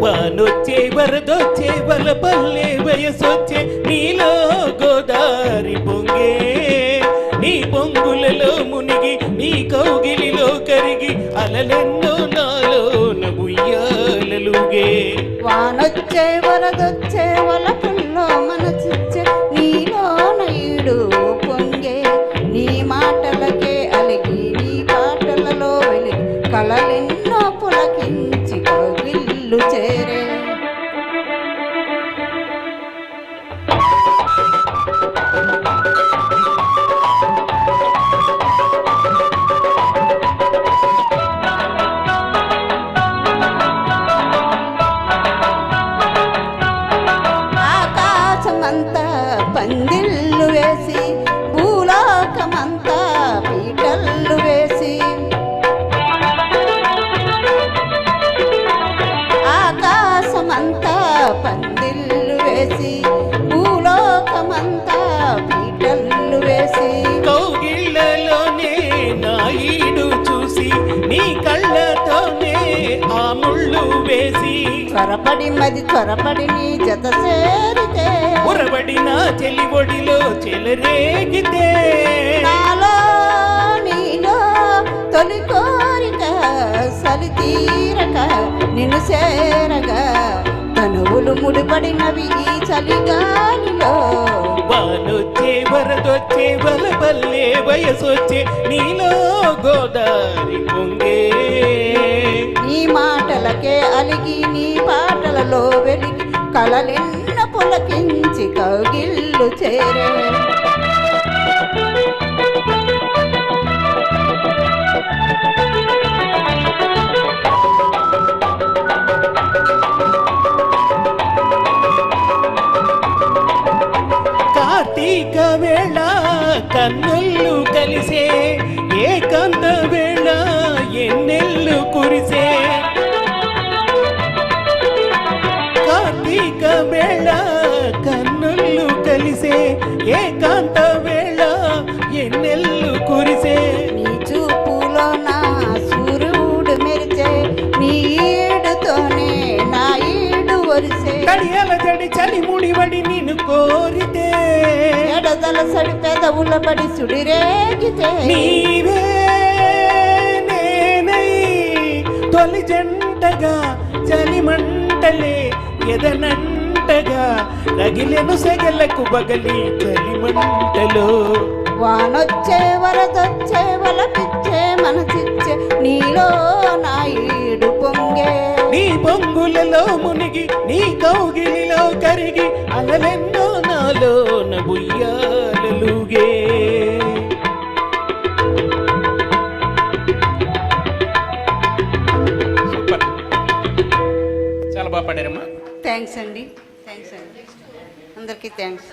వానొచ్చే వరదొచ్చే వలపల్లె వయసొచ్చే నీలో గోదారి పొంగే నీ పొంగులలో మునిగి నీ కౌగిలిలో కరిగి అలలెన్నో నాలోన ఉయ్యాలలుగే. వానొచ్చే వరదొచ్చే వలపుల్లో మనసిచ్చే నీలోన ఈడు పొంగే నీ మాటలకే అలిగి నీ పాటలలో వెలిగి కలలెన్నో పులకించి కౌగిల్లు చేరే. ఆకాశమంతా పందిళ్ళు వేసి భూలోకమంతా పీటళ్ళు వేసి ఆకాశమంతా పందిళ్ళు వేసి భూలోకమంతా పీటళ్ళు వేసి కౌగిళ్ళలోనే నాయుడు చూసి నీ కళ్ళతోనే ఆ ముళ్ళు వేసి త్వరపడి నీ జత చేరితే ఉరబడిన చెలి ఒడిలో చెలరేగితే నాలో నీలో తొలి కోరిక సలి తీరక నిన్ను చేరగా తనువులు ముడిపడినవి ఈ చలిగాలిలో. వానొచ్చే వరదొచ్చే వలపల్లె వయసొచ్చే నీలో గోదారి పొంగే నీ మాటలకే అలిగి నీ పాటలలో వెలిగి కలలెన్న పులకించి కౌగిల్లు చేరే. కార్తీక వేళ కన్నుళ్ళు కలిసే ఏకాంత వేళ ఎన్నెళ్ళు కురిసే కార్తీక వేళ కన్నుళ్ళు కలిసే ఏకాంత వేళ ఎన్నెళ్ళు కురిసే నీ చూపులో నా సూర్యుడు మెరిచే నీ ఈడుతోనే నా ఈడు ఒరిసే. కడియాల జడి చలి ముడివడి నిన్ను కోరితే ఎడదల సడి పెదవుల పడి సుడిరేగితే నీవే నేనై తొలి జంటగా చలి మంటలే ఎదనంటగా రగిలెను సెగలకు బగలి చలి మంటలో. వానొచ్చే వరదొచ్చే వలపిచ్చే మనసిచ్చే నీలో నా ఈడు పొంగే నీ పొంగులలో మునిగి నీ కౌగిలిలో కరిగి అలలెన్నో నాలోన ఉయ్యాలలుగే. సూపర్, చాలా బాగా పాడారమ్మా. థ్యాంక్స్ అండి అందరికీ థ్యాంక్స్.